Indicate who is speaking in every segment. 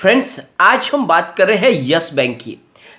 Speaker 1: Friends, आज हम बात कर रहे हैं यस बैंक की।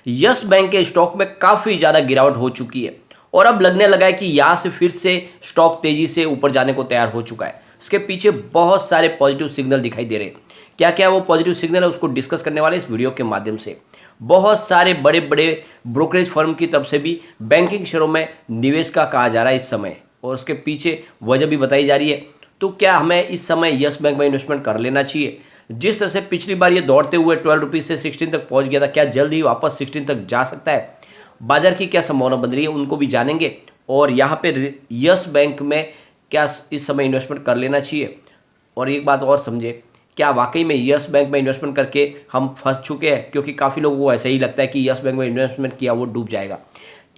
Speaker 1: यस बैंक के स्टॉक में काफ़ी ज़्यादा गिरावट हो चुकी है और अब लगने लगा है कि यहाँ से फिर से स्टॉक तेज़ी से ऊपर जाने को तैयार हो चुका है। इसके पीछे बहुत सारे पॉजिटिव सिग्नल दिखाई दे रहे हैं। क्या क्या वो पॉजिटिव सिग्नल है उसको डिस्कस करने वाले इस वीडियो के माध्यम से। बहुत सारे बड़े बड़े ब्रोकरेज फर्म की तरफ से भी बैंकिंग शेयरों में निवेश का कहा जा रहा है इस समय, और उसके पीछे वजह भी बताई जा रही है। तो क्या हमें इस समय यस बैंक में इन्वेस्टमेंट कर लेना चाहिए? जिस तरह से पिछली बार ये दौड़ते हुए 12 रुपीज़ से 16 तक पहुंच गया था, क्या जल्द ही वापस 16 तक जा सकता है? बाजार की क्या संभावना बन रही है उनको भी जानेंगे, और यहाँ पे यस बैंक में क्या इस समय इन्वेस्टमेंट कर लेना चाहिए। और एक बात और समझे, क्या वाकई में यस बैंक में इन्वेस्टमेंट करके हम फंस चुके हैं? क्योंकि काफ़ी लोगों को ऐसा ही लगता है कि यस बैंक में इन्वेस्टमेंट किया वो डूब जाएगा।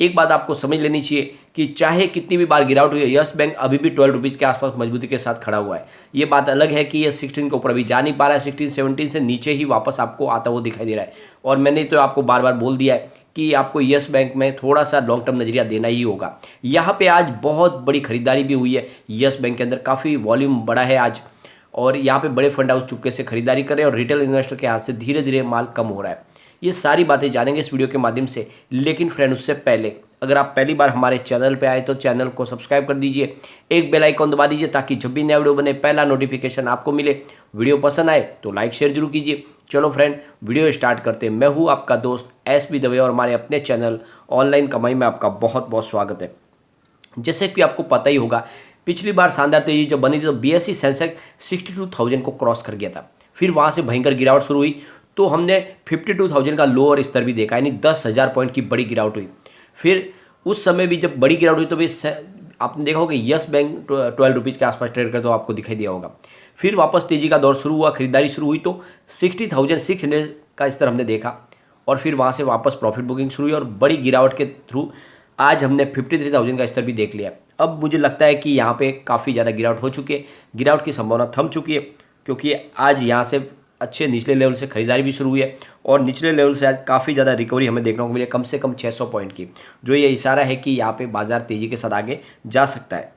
Speaker 1: एक बात आपको समझ लेनी चाहिए कि चाहे कितनी भी बार गिरावट हुई है, यस बैंक अभी भी 12 रुपीज़ के आसपास मजबूती के साथ खड़ा हुआ है। ये बात अलग है कि ये 16 के ऊपर अभी जा नहीं पा रहा है, 16 17 से नीचे ही वापस आपको आता हुआ दिखाई दे रहा है। और मैंने तो आपको बार बार बोल दिया है कि आपको यस बैंक में थोड़ा सा लॉन्ग टर्म नजरिया देना ही होगा। यहाँ पे आज बहुत बड़ी खरीदारी भी हुई है यस बैंक के अंदर, काफ़ी वॉल्यूम बड़ा है आज, और यहाँ पे बड़े फंड हाउस चुपके से खरीदारी कर रहे हैं और रिटेल इन्वेस्टर के हाथ से धीरे धीरे माल कम हो रहा है। ये सारी बातें जानेंगे इस वीडियो के माध्यम से। लेकिन फ्रेंड, उससे पहले अगर आप पहली बार हमारे चैनल पे आए तो चैनल को सब्सक्राइब कर दीजिए, एक बेल आइकॉन दबा दीजिए ताकि जब भी नया वीडियो बने पहला नोटिफिकेशन आपको मिले। वीडियो पसंद आए तो लाइक शेयर जरूर कीजिए। चलो फ्रेंड, वीडियो स्टार्ट करते हैं। मैं हूँ आपका दोस्त SB दवे और हमारे अपने चैनल ऑनलाइन कमाई में आपका बहुत बहुत स्वागत है। जैसे कि आपको पता ही होगा, पिछली बार शानदार तेजी जब बनी थी तो BSE सेंसेक्स 62,000 को क्रॉस कर गया था। फिर वहाँ से भयंकर गिरावट शुरू हुई तो हमने 52,000 का लोअर स्तर भी देखा, यानी 10,000 पॉइंट की बड़ी गिरावट हुई। फिर उस समय भी जब बड़ी गिरावट हुई तो भी आपने देखा होगा यस बैंक 12 रुपीज़ के आसपास ट्रेड करते तो आपको दिखाई दिया होगा। फिर वापस तेजी का दौर शुरू हुआ, खरीदारी शुरू हुई तो 60,600 का स्तर हमने देखा, और फिर वहाँ से वापस प्रॉफिट बुकिंग शुरू हुई और बड़ी गिरावट के थ्रू आज हमने 53,000 का स्तर भी देख लिया। अब मुझे लगता है कि यहाँ पे काफ़ी ज़्यादा गिरावट हो चुकी है, गिरावट की संभावना थम चुकी है, क्योंकि आज यहाँ से अच्छे निचले लेवल से खरीदारी भी शुरू हुई है और निचले लेवल से आज काफ़ी ज़्यादा रिकवरी हमें देखने को मिली, कम से कम 600 पॉइंट की, जो ये इशारा है कि यहाँ पे बाजार तेज़ी के साथ आगे जा सकता है।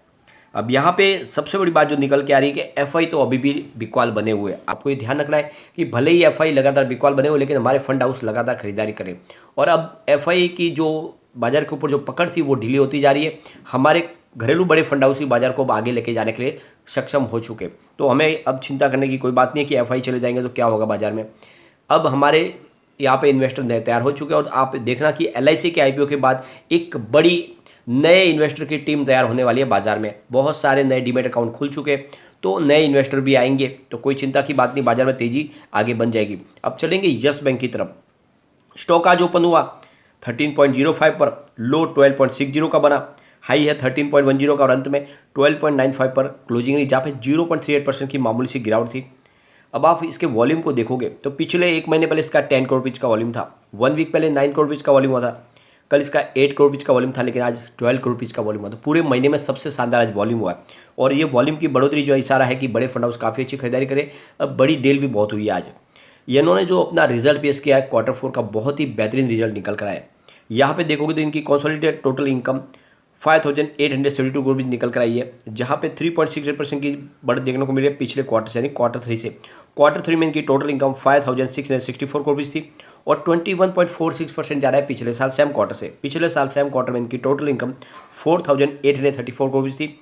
Speaker 1: अब यहाँ पे सबसे बड़ी बात जो निकल के आ रही है कि FI तो अभी भी बिकवाल बने हुए हैं। आपको ये ध्यान रखना है कि भले ही FI लगातार बिकवाल बने हुए, लेकिन हमारे फंड हाउस लगातार खरीदारी करें, और अब FI की जो बाजार के ऊपर जो पकड़ थी वो ढीली होती जा रही है। हमारे घरेलू बड़े फंड हाउस ही बाजार को आगे लेके जाने के लिए सक्षम हो चुके, तो हमें अब चिंता करने की कोई बात नहीं है कि FI चले जाएंगे तो क्या होगा बाजार में। अब हमारे यहाँ पे इन्वेस्टर नए तैयार हो चुके हैं, और आप देखना कि LIC के IPO के बाद एक बड़ी नए इन्वेस्टर की टीम तैयार होने वाली है बाजार में। बहुत सारे नए डीमेट अकाउंट खुल चुके, तो नए इन्वेस्टर भी आएंगे, तो कोई चिंता की बात नहीं, बाजार में तेजी आगे बन जाएगी। अब चलेंगे यस बैंक की तरफ। स्टॉक आज ओपन हुआ 13.05 पर, लो 12.60 का बना, हाई है 13.10 का, और अंत में 12.95 पर क्लोजिंग रही, जहाँ पे 0.38% की मामूली सी गिरावट थी। अब आप इसके वॉल्यूम को देखोगे तो पिछले एक महीने पहले इसका 10 करोड़ रुपीज़ का वॉल्यूम था, 1 वीक पहले 9 करोड़ रुपीज़ का वॉल्यूम हुआ था, कल इसका 8 करोड़ रुपीज़ का वॉल्यूम था, लेकिन आज 12 करोड़ रुपीज़ का वॉल्यूम हुआ। तो पूरे महीने में सबसे शानदार आज वॉल्यूम हुआ है, और ये वॉल्यूम की बढ़ोतरी जो इशारा है कि बड़े फंड हाउस काफ़ी अच्छी खरीदारी करे। अब बड़ी डील भी बहुत हुई है आज। इन्होंने जो अपना रिजल्ट पेश किया है Q4 का, बहुत ही बेहतरीन रिजल्ट निकल कर आया है। यहाँ पे देखोगे तो इनकी कंसोलिडेटेड टोटल इनकम 5,872 करोड़ निकल कर आई है, जहाँ पे 3.68% की बढ़त देखने को मिली है पिछले क्वार्टर से, यानी Q3 से। Q3 में इनकी टोटल इनकम 5,664 करोड़ थी, और 21.46% जा रहा है पिछले साल सेम क्वार्टर से। पिछले साल सेम क्वार्टर में इनकी टोटल इनकम 4,834 करोड़ थी,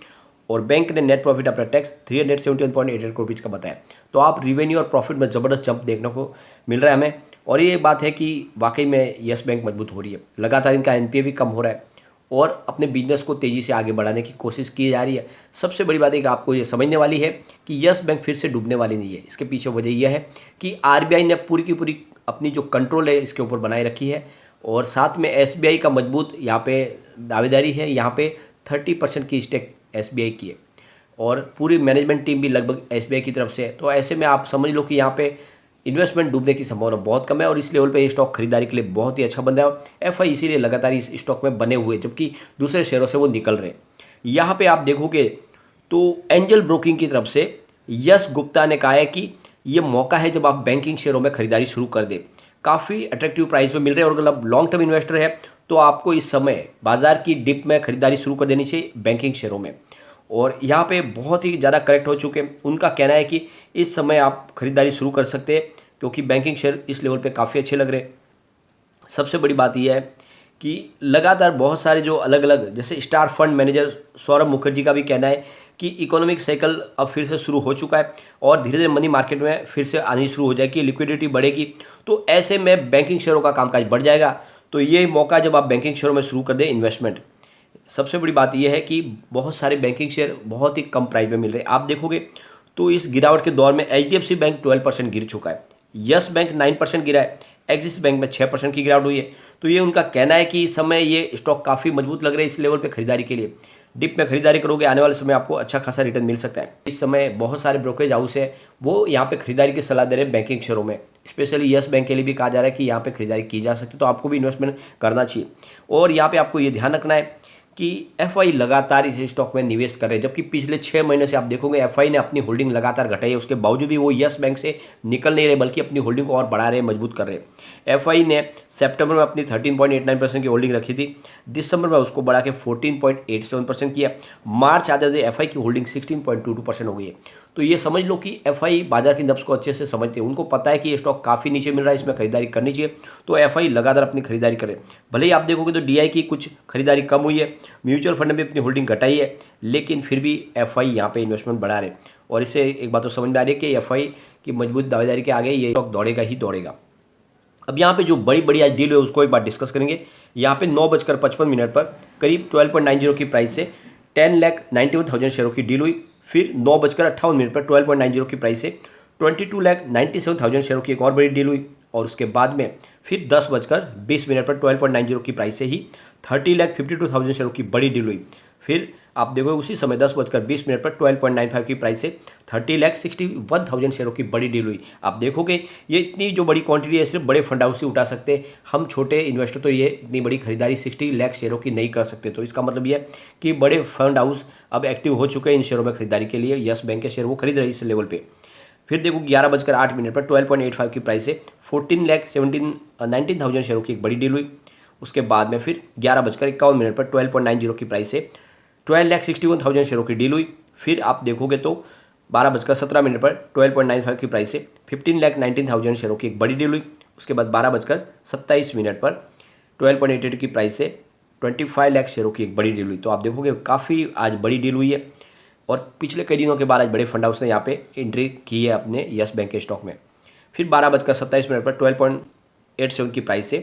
Speaker 1: और बैंक ने net profit after tax 371.88 crore का बताया। तो आप रिवेन्यू और प्रॉफिट में ज़बरदस्त जंप देखने को मिल रहा है हमें, और ये बात है कि वाकई में यस बैंक मजबूत हो रही है। लगातार इनका NPA भी कम हो रहा है, और अपने बिजनेस को तेज़ी से आगे बढ़ाने की कोशिश की जा रही है। सबसे बड़ी बात है कि आपको ये समझने वाली है कि यस बैंक फिर से डूबने वाली नहीं है। इसके पीछे वजह यह है कि RBI ने पूरी की पूरी अपनी जो कंट्रोल है इसके ऊपर बनाए रखी है, और साथ में SBI का मजबूत यहाँ पे दावेदारी है। यहाँ पे 30% की स्टेक SBI की है, और पूरी मैनेजमेंट टीम भी लगभग SBI की तरफ से है। तो ऐसे में आप समझ लो कि यहाँ पे इन्वेस्टमेंट डूबने की संभावना बहुत कम है, और इस लेवल पे ये स्टॉक खरीदारी के लिए बहुत ही अच्छा बन रहा है। FI इसीलिए लगातार इस स्टॉक में बने हुए, जबकि दूसरे शेयरों से वो निकल रहे हैं। यहाँ पे आप देखोगे तो एंजल ब्रोकिंग की तरफ से यश गुप्ता ने कहा है कि ये मौका है जब आप बैंकिंग शेयरों में खरीदारी शुरू कर दें। काफ़ी अट्रैक्टिव प्राइस पे मिल रहे हैं, और अगर आप लॉन्ग टर्म इन्वेस्टर है तो आपको इस समय बाजार की डिप में खरीदारी शुरू कर देनी चाहिए बैंकिंग शेयरों में। और यहाँ पे बहुत ही ज़्यादा करेक्ट हो चुके हैं। उनका कहना है कि इस समय आप खरीदारी शुरू कर सकते हैं क्योंकि बैंकिंग शेयर इस लेवल पे काफ़ी अच्छे लग रहे हैं। सबसे बड़ी बात यह है कि लगातार बहुत सारे जो अलग अलग, जैसे star fund manager Saurabh Mukherjee का भी कहना है कि इकोनॉमिक साइकिल अब फिर से शुरू हो चुका है और धीरे धीरे मनी मार्केट में फिर से आनी शुरू हो जाएगी, लिक्विडिटी बढ़ेगी, तो ऐसे में बैंकिंग शेयरों का कामकाज बढ़ जाएगा। तो ये मौका जब आप बैंकिंग शेयरों में शुरू कर दें इन्वेस्टमेंट। सबसे बड़ी बात यह है कि बहुत सारे बैंकिंग शेयर बहुत ही कम प्राइस में मिल रहे हैं। आप देखोगे तो इस गिरावट के दौर में HDFC बैंक 12% गिर चुका है, यस बैंक 9% गिरा है, एक्सिस बैंक में 6% की गिरावट हुई है। तो ये उनका कहना है कि इस समय ये स्टॉक काफ़ी मजबूत लग रहे हैं इस लेवल पे खरीदारी के लिए। डिप में खरीदारी करोगे आने वाले समय आपको अच्छा खासा रिटर्न मिल सकता है। इस समय बहुत सारे ब्रोकरेज हाउस है वो यहाँ पे खरीदारी की सलाह दे रहे हैं बैंकिंग शेयरों में, स्पेशली यस बैंक के लिए भी कहा जा रहा है कि यहाँ पे खरीदारी की जा सकती है, तो आपको भी इन्वेस्टमेंट करना चाहिए। और यहाँ पे आपको ये ध्यान रखना है कि FI लगातार इस स्टॉक में निवेश कर रहे हैं, जबकि पिछले 6 महीने से आप देखोगे FI ने अपनी होल्डिंग लगातार घटाई है, उसके बावजूद भी वो यस बैंक से निकल नहीं रहे बल्कि अपनी होल्डिंग को और बढ़ा रहे हैं, मजबूत कर रहे हैं। FI ने सितंबर में अपनी 13.89% की होल्डिंग रखी थी, दिसंबर में उसको बढ़ा के 14.87% किया, मार्च आते थे FI की होल्डिंग 16.22% हो गई है। तो ये समझ लो कि FI बाजार की नब्ज को अच्छे से समझते हैं, उनको पता है कि ये स्टॉक काफ़ी नीचे मिल रहा है, इसमें खरीदारी करनी चाहिए, तो FI लगातार अपनी खरीदारी करे। भले ही आप देखोगे तो DI की कुछ खरीदारी कम हुई है, म्यूचुअल फंड ने भी अपनी होल्डिंग घटाई है, लेकिन फिर भी FI यहाँ पे इन्वेस्टमेंट बढ़ा रहे। और इससे एक बात तो समझ में आ रही है कि FI की मजबूत दावेदारी के आगे ये स्टॉक दौड़ेगा ही दौड़ेगा। अब यहाँ पे जो बड़ी बड़ी आज डील है उसको एक बार डिस्कस करेंगे। यहाँ पे 9:55 पर करीब 12.90 की प्राइस से 10,91,000 शेयरों की डील हुई। फिर 9:58 पर 12.90 की प्राइस से 22,97,000 शेयरों की एक और बड़ी डील हुई। और उसके बाद में फिर 10:20 पर 12.90 की प्राइस से ही 30,52,000 शेयरों की बड़ी डील हुई। फिर आप देखो उसी समय 10:20 पर 12.95 की प्राइस से 30,61,000 शेयरों की बड़ी डील हुई। आप देखोगे ये इतनी जो बड़ी क्वांटिटी है सिर्फ बड़े फंड हाउस ही उठा सकते हैं, हम छोटे इन्वेस्टर तो ये इतनी बड़ी खरीदारी 60 लाख शेयरों की नहीं कर सकते। तो इसका मतलब ये है कि बड़े फंड हाउस अब एक्टिव हो चुके हैं इन शेयरों में खरीदारी के लिए, यस बैंक के शेयर वो खरीद रहे हैं इस लेवल पर। फिर देखो 11:08 पर 12.85 की प्राइस से 19,000 शेयरों की एक बड़ी डील हुई। उसके बाद में फिर 11:51 पर 12.90 की प्राइस से 12,61,000 शेयरों की डील हुई। फिर आप देखोगे तो 12:17 पर 12.95 की प्राइस से 15,19,000 शेयरों की एक बड़ी डील हुई। उसके बाद 12:27 पर 12.88 की प्राइस से 25 लाख शेयरों की एक बड़ी डील हुई। तो आप देखोगे काफ़ी आज बड़ी डील हुई है और पिछले कई दिनों के बाद आज बड़े फंड हाउस ने यहाँ पे एंट्री की है अपने यस बैंक के स्टॉक में। फिर 12:27 पर 12.87 की प्राइस से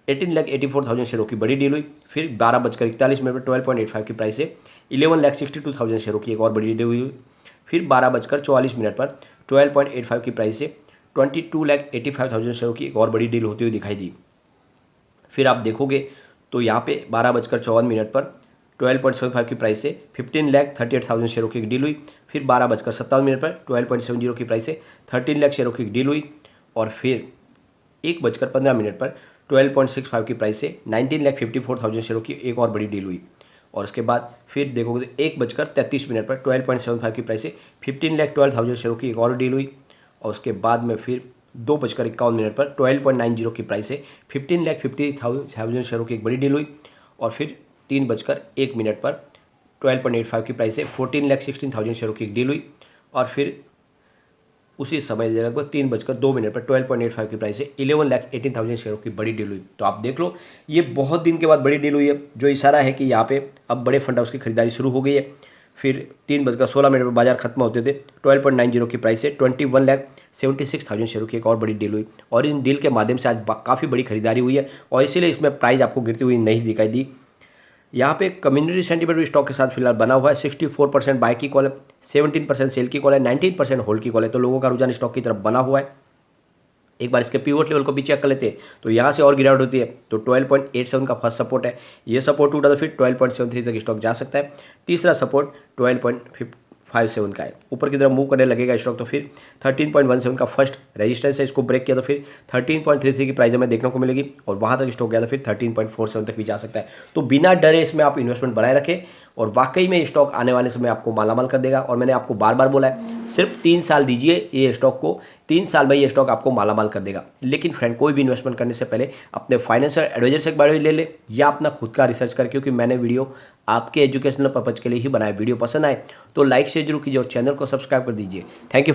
Speaker 1: 18,84,000 शेयरों की बड़ी डील हुई। फिर 12:41 पर 12.85 की प्राइस से 11,62,000 शेयरों की एक और बड़ी डील हुई। फिर 12:44 पर 12.85 की प्राइस से 22,85,000 शेयरों की एक और बड़ी डील होती हुई दिखाई दी। फिर आप देखोगे तो यहाँ पे 12:54 पर 12.75 की प्राइस से 15,38,000 शेयरों की एक डील हुई। फिर 12:57 पर 12.70 की प्राइस से 13 लाख शेयरों की एक डील हुई। और फिर 1:15 पर 12.65 की प्राइस से 19,54,000 शेयरों की एक और बड़ी डील हुई। और उसके बाद फिर देखोगे तो 1:33 पर 12.75 की प्राइस से 15,12,000 शेयरों की एक और डील हुई। और उसके बाद में फिर 2:51 पर 12.90 की प्राइस से 15,50,000 शेयरों की एक बड़ी डील हुई। और फिर 3:01 पर 12.85 की प्राइस से 14,16,000 शेयरों की एक डील हुई। और फिर उसी समय लगभग 3:02 पर 12.85 की प्राइस से 11,18,000 शेयरों की बड़ी डील हुई। तो आप देख लो ये बहुत दिन के बाद बड़ी डील हुई है, जो इशारा है कि यहाँ पे अब बड़े फंड हाउस की खरीदारी शुरू हो गई है। फिर 3:16 पर बाजार खत्म होते थे 12.90 की प्राइस से 21,76,000 शेयरों की एक और बड़ी डील हुई। और इन डील के माध्यम से आज काफ़ी बड़ी खरीदारी हुई है और इसीलिए इसमें प्राइस आपको गिरती हुई नहीं दिखाई दी। यहाँ पे कम्युनिटी सेंटीमेंट भी स्टॉक के साथ फिलहाल बना हुआ है। 64% बाय की कॉल है, 17% सेल की कॉल है, 19% होल्ड की कॉल है। तो लोगों का रुझान स्टॉक की तरफ बना हुआ है। एक बार इसके पिवट लेवल को भी चेक कर लेते हैं तो यहाँ से और गिरावट होती है। तो 12.87 का फर्स्ट सपोर्ट है, ये सपोर्ट टूटा तो फिर 12.73 तक स्टॉक जा सकता है। तीसरा सपोर्ट 12.57 का है, ऊपर की तरफ मूव करने लगेगा स्टॉक तो फिर 13.17 का फर्स्ट रेजिस्टेंस है, इसको ब्रेक किया तो फिर 13.33 की प्राइस हमें देखने को मिलेगी और वहाँ तक स्टॉक गया तो फिर 13.47 तक भी जा सकता है। तो बिना डरे इसमें आप इन्वेस्टमेंट बनाए रखें और वाकई में स्टॉक आने वाले समय आपको मालामाल कर देगा। और मैंने आपको बार बार बोला है सिर्फ 3 साल दीजिए ये स्टॉक को, 3 साल में ये स्टॉक आपको मालामाल कर देगा। लेकिन फ्रेंड कोई भी इन्वेस्टमेंट करने से पहले अपने फाइनेंशियल एडवाइजर से एक बार ले ले या अपना खुद का रिसर्च कर, क्योंकि मैंने वीडियो आपके एजुकेशनल पर्पज के लिए ही बनाया। वीडियो पसंद आए तो लाइक शेयर जरूर कीजिए और चैनल को सब्सक्राइब कर दीजिए। Thank you friend.